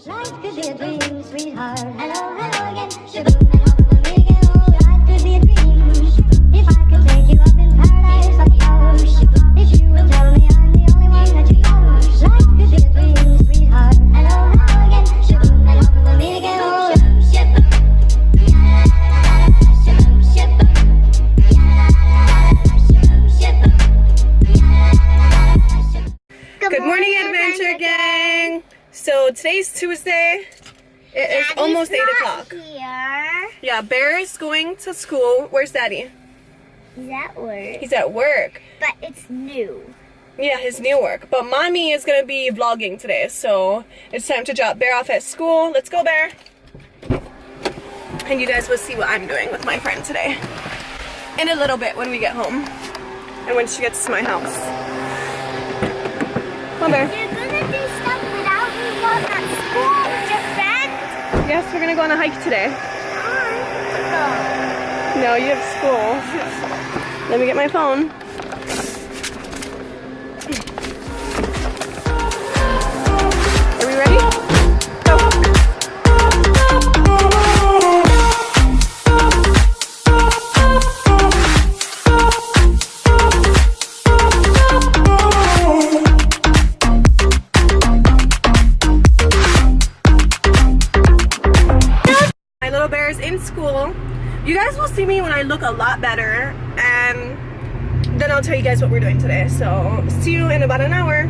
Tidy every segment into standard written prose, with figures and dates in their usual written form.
Life could be a dream, sweetheart. Hello, hello again. Shaboom, and hopefully we get old. Life could be a dream. If I could take you up in paradise, I'd go. If you will tell me I'm the only one that you know. Life could be a dream, sweetheart. Hello, hello again. Shaboom, and hopefully we get old. Good morning, Adventure Gang! So today's Tuesday. It is almost 8 o'clock. Here. Yeah, Bear is going to school. Where's Daddy? He's at work. He's at work. But it's new. Yeah, his new work. But Mommy is going to be vlogging today, so it's time to drop Bear off at school. Let's go, Bear! And you guys will see what I'm doing with my friend today in a little bit when we get home and when she gets to my house. Come on, Bear. You're gonna do stuff without me while at school with your friend? Yes, we're gonna go on a hike today. No, you have school. Let me get my phone. Are we ready? Go. My little bear is in school. You guys will see me when I look a lot better, and then I'll tell you guys what we're doing today. So see you in about an hour.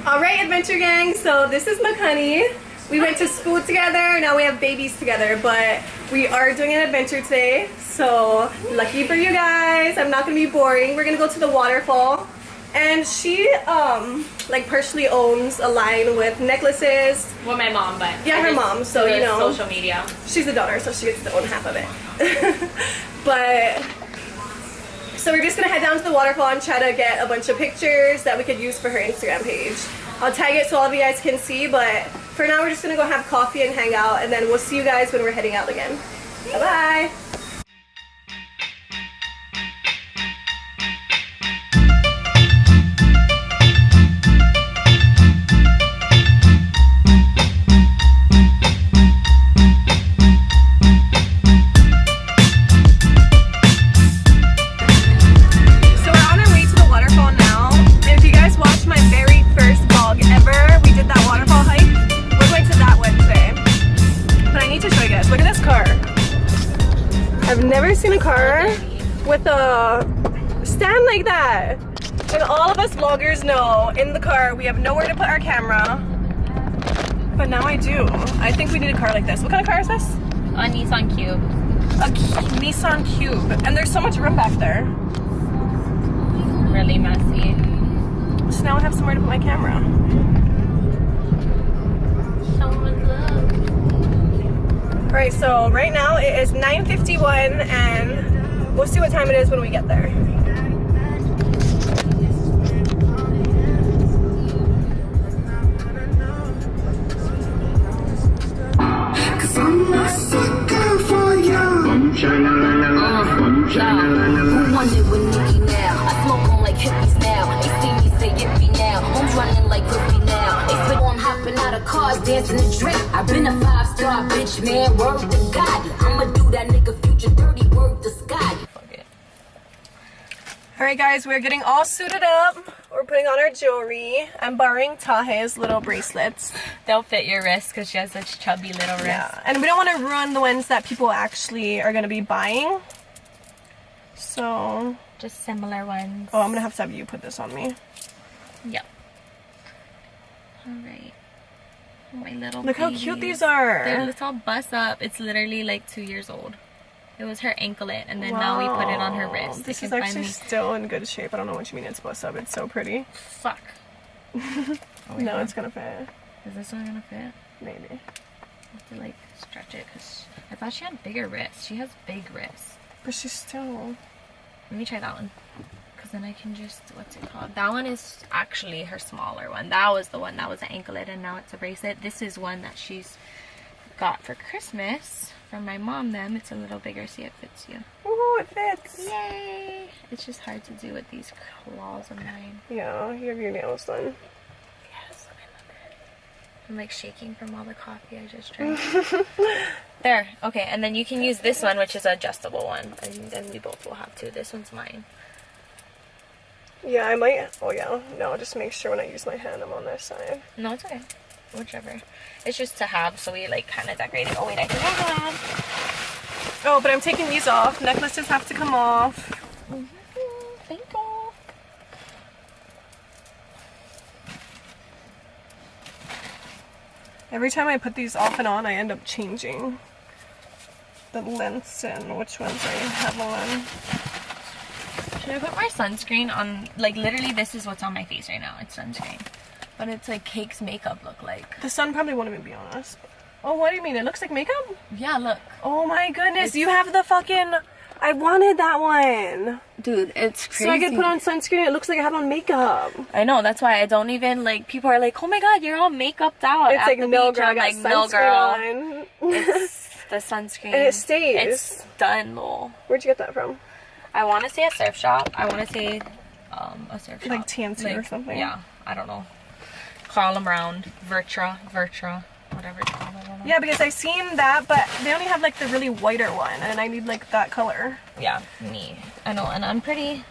Alright, Adventure Gang, so this is McHoney. We went to school together, now we have babies together, but we are doing an adventure today. So lucky for you guys, I'm not gonna be boring. We're gonna go to the waterfall. And she like partially owns a line with necklaces. Well, my mom, but yeah, her mom. So you know, social media. She's the daughter, so she gets to own half of it. But so we're just gonna head down to the waterfall and try to get a bunch of pictures that we could use for her Instagram page. I'll tag it so all of you guys can see, but for now we're just gonna go have coffee and hang out, and then we'll see you guys when we're heading out again. Bye bye. I've never seen a car with a stand like that. And all of us vloggers know in the car we have nowhere to put our camera. But now I do. I think we need a car like this. What kind of car is this? A Nissan Cube. A Nissan Cube. And there's so much room back there. Really messy. So now I have somewhere to put my camera. Alright, so right now it is 9:51 and we'll see what time it is when we get there. Who wanted with Nikki now? I smoke on like hippies now. They see me say yippee now. I'm running like Griffey now. They spit on hopping out of cars, dancing and drink. I've been a 5-star bitch, man. Word to God. I'ma do that nigga future dirty. Word to Scott. Alright guys, we're getting all suited up. We're putting on our jewelry. I'm borrowing Tahe's little bracelets. They'll fit your wrist because she has such chubby little wrists. Yeah, and we don't want to ruin the ones that people actually are going to be buying. So just similar ones. Oh, I'm going to have you put this on me. Yep. Alright. My little Look how babies. cute these are. They're all bust up. It's literally like 2 years old. It was her anklet, and then now we put it on her wrist. This is actually still in good shape. I don't know what you mean it's bust up. It's so pretty. Fuck. No, it's gonna fit. Is this one gonna fit? Maybe. I have to like stretch it because I thought she had bigger wrists. She has big wrists. But she's still... Let me try that one. Because then I can just, what's it called? That one is actually her smaller one. That was the one that was an anklet and now it's a bracelet. This is one that she's got for Christmas from my mom. Them. It's a little bigger. See, it fits you. Ooh, it fits. Yay! It's just hard to do with these claws of mine. Yeah, you have your nails done. Yes, I love it. I'm like shaking from all the coffee I just drank. There. Okay, and then you can use this one, which is an adjustable one. And then we both will have two. This one's mine. Yeah, I might. Oh, yeah. No, just make sure when I use my hand, I'm on this side. No, it's okay. Whichever. It's just to have, so we like kind of decorate it. Oh, wait, I think I have. Oh, but I'm taking these off. Necklaces have to come off. Thank you. Every time I put these off and on, I end up changing the lengths and which ones I have on. Should I put my sunscreen on? Like, literally, this is what's on my face right now. It's sunscreen. But it's like Cake's makeup look like. The sun probably won't even be on us. Oh, what do you mean? It looks like makeup? Yeah, look. Oh my goodness, you have the fucking... I wanted that one. Dude, it's crazy. So I could put on sunscreen, it looks like I have on makeup. I know, that's why I don't even, like, people are like, oh my god, you're all make-upped out. It's at like, the no beach. girl, I I'm got like, sunscreen no girl. on. It's the sunscreen. And it stays. It's done, though. Where'd you get that from? I want to say a surf shop. I want to say a surf shop. Like Tansy or something? Yeah, I don't know. Call them around. Vertra, whatever it's called. I don't know. Yeah, because I've seen that, but they only have like the really whiter one, and I need like that color. Yeah, me. I know, and I'm gonna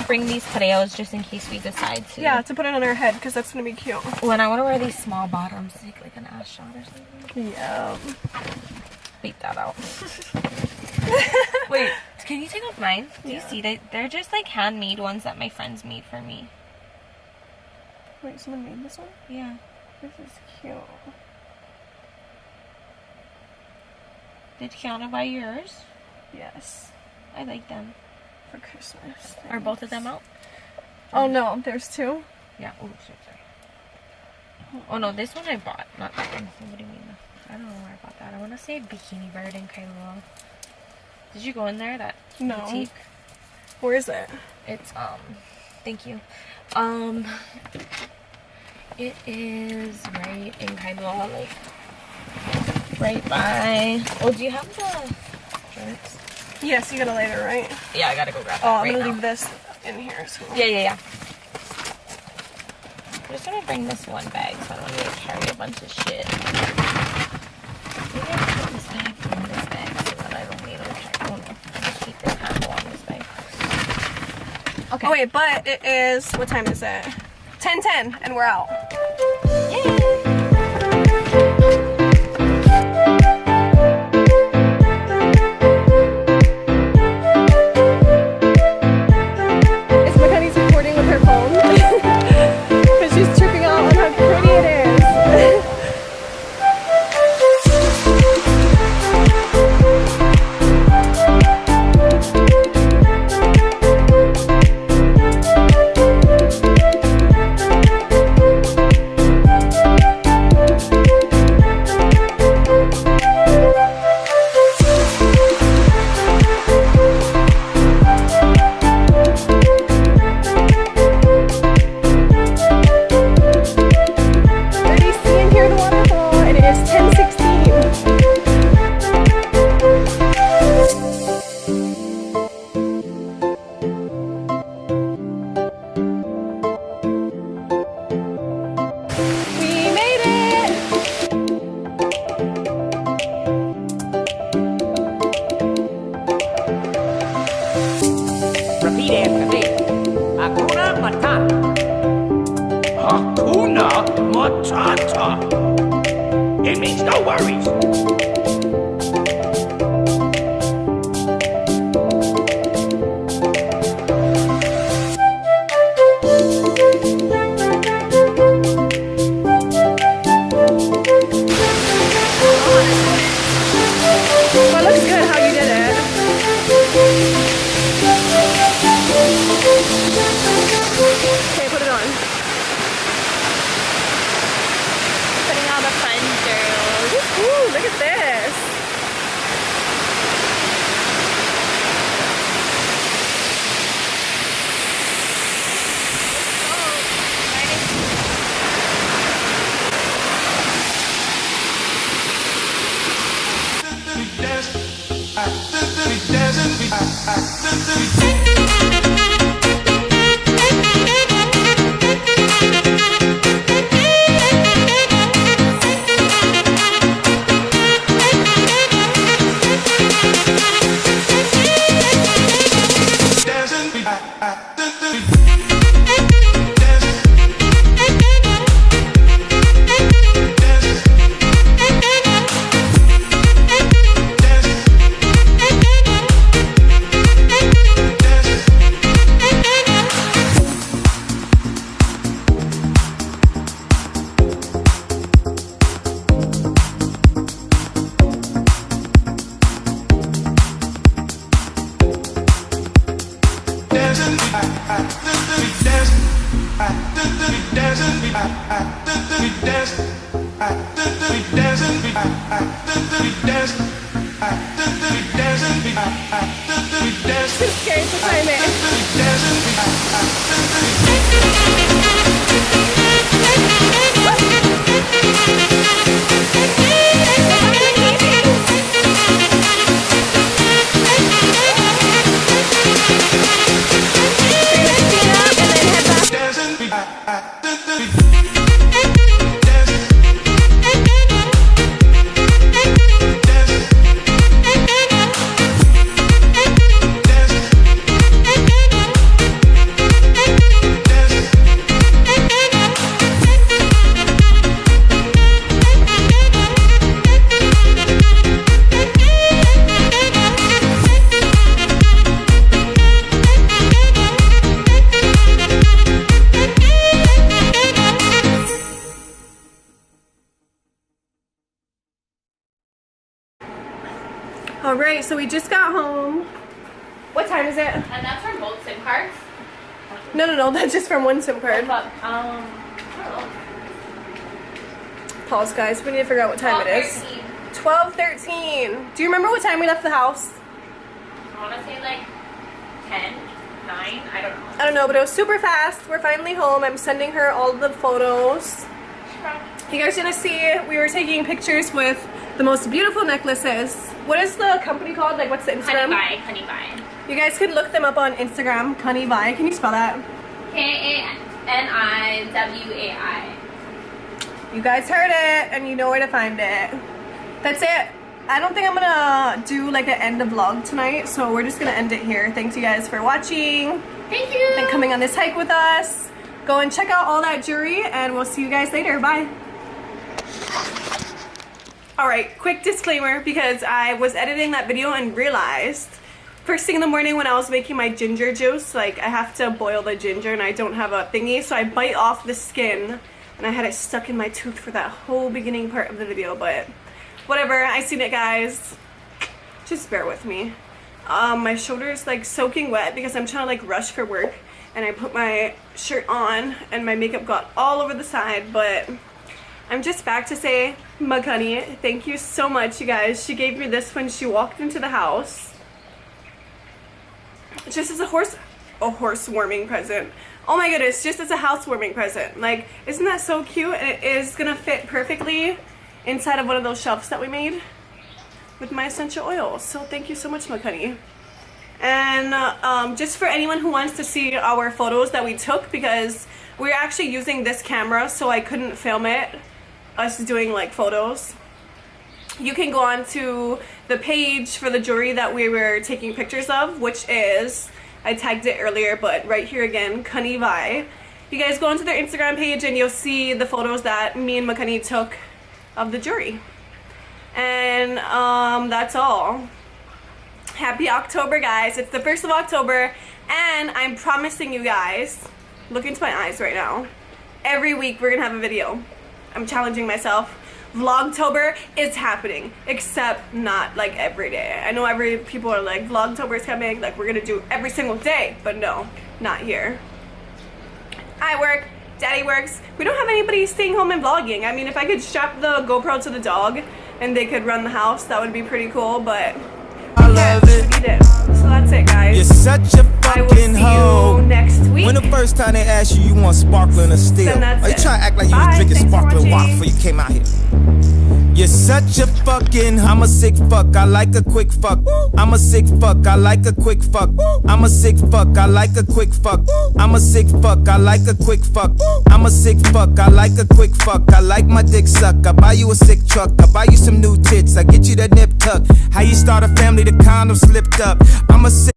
bring these today just in case we decide to. Yeah, to put it on our head, because that's gonna be cute. When I want to wear these small bottoms, like an ass shot or something. Yeah. Beat that out. Wait, can you take off mine? Do you see that? They're just like handmade ones that my friends made for me. Wait, someone made this one? Yeah. This is cute. Did Kiana buy yours? Yes. I like them. For Christmas. Are both of them out? Oh no, there's two. Yeah. Oh, sorry. Oh no, this one I bought, not that one. What do you mean? I don't know where I bought that. I want to say Bikini Bird in Kailua. Did you go in there? That No. boutique? Where is it? It's thank you. It is right in Kailua, like right by. Oh, do you have the drinks? Yes, you gotta later, right? Yeah, I gotta go grab that. Oh, I'm right gonna now. leave this in here. So. Yeah. I'm just gonna bring this one bag, so I don't need to carry a bunch of shit. Maybe I can put this bag in this bag so that I don't need to carry. Oh no, I'll just keep this handle on this bag. Okay. Oh wait, but it is, what time is it? 10:10, and we're out. Is Mackenzie's recording with her phone? Because she's tripping out on how pretty it is. Ready, see and hear the waterfall, and it is 10:16. We made it! Repeat after me. Hakuna Matata. Hakuna Matata. It means no worries. Well, it looks good how you did it. Okay, put it on. Putting all the fun girls. Ooh, look at this. Too scared to time it. Alright, so we just got home. What time is it? And that's from both SIM cards? No, that's just from one SIM card. But, I don't know. Pause, guys. We need to figure out what time it is. 12:13. Do you remember what time we left the house? I want to say like 10, 9, I don't know. I don't know, but it was super fast. We're finally home. I'm sending her all the photos. You guys are gonna see we were taking pictures with the most beautiful necklaces. What is the company called? Like, what's the Instagram? Honey Bye. You guys could look them up on Instagram. Honey Bye. Can you spell that? Kaniwai. You guys heard it, and you know where to find it. That's it. I don't think I'm gonna do like an end of vlog tonight, so we're just gonna end it here. Thanks you guys for watching. Thank you. And coming on this hike with us. Go and check out all that jewelry, and we'll see you guys later. Bye. Alright, quick disclaimer, because I was editing that video and realized first thing in the morning when I was making my ginger juice, like I have to boil the ginger and I don't have a thingy, so I bite off the skin and I had it stuck in my tooth for that whole beginning part of the video, but whatever, I seen it, guys. Just bear with me. My shoulder's like soaking wet because I'm trying to like rush for work, and I put my shirt on and my makeup got all over the side, but I'm just back to say, Makani, thank you so much, you guys. She gave me this when she walked into the house. Just as a horse-warming present. Oh my goodness, just as a housewarming present. Like, isn't that so cute? And it is gonna fit perfectly inside of one of those shelves that we made with my essential oils. So thank you so much, Makani. And just for anyone who wants to see our photos that we took, because we're actually using this camera, so I couldn't film it, us doing like photos. You can go on to the page for the jewelry that we were taking pictures of, which is, I tagged it earlier, but right here again, Kaniwai. You guys go onto their Instagram page and you'll see the photos that me and Makani took of the jewelry. And that's all. Happy October, guys. It's the 1st of October, and I'm promising you guys, look into my eyes right now, every week we're gonna have a video. I'm challenging myself. Vlogtober is happening, except not like every day. I know people are like, Vlogtober is coming, like we're gonna do every single day, but no, not here. I work, Daddy works. We don't have anybody staying home and vlogging. I mean, if I could strap the GoPro to the dog and they could run the house, that would be pretty cool, but I love it. So that's it, guys. You're such a I will fucking see hoe. you next week. When the first time they asked you, you want sparkling or still? Then that's Are you it. trying to act like you Bye. was drinking Thanks for sparkling water watching. before you came out here? You're such a fucking, I'm a sick fuck, I like a quick fuck. I'm a sick fuck, I like a quick fuck. I'm a sick fuck, I like a quick fuck. I'm a sick fuck, I like a quick fuck. I'm a sick fuck, I like a quick fuck. I like my dick suck, I buy you a sick truck. I buy you some new tits, I get you that nip tuck. How you start a family, the condom slipped up. I'm a sick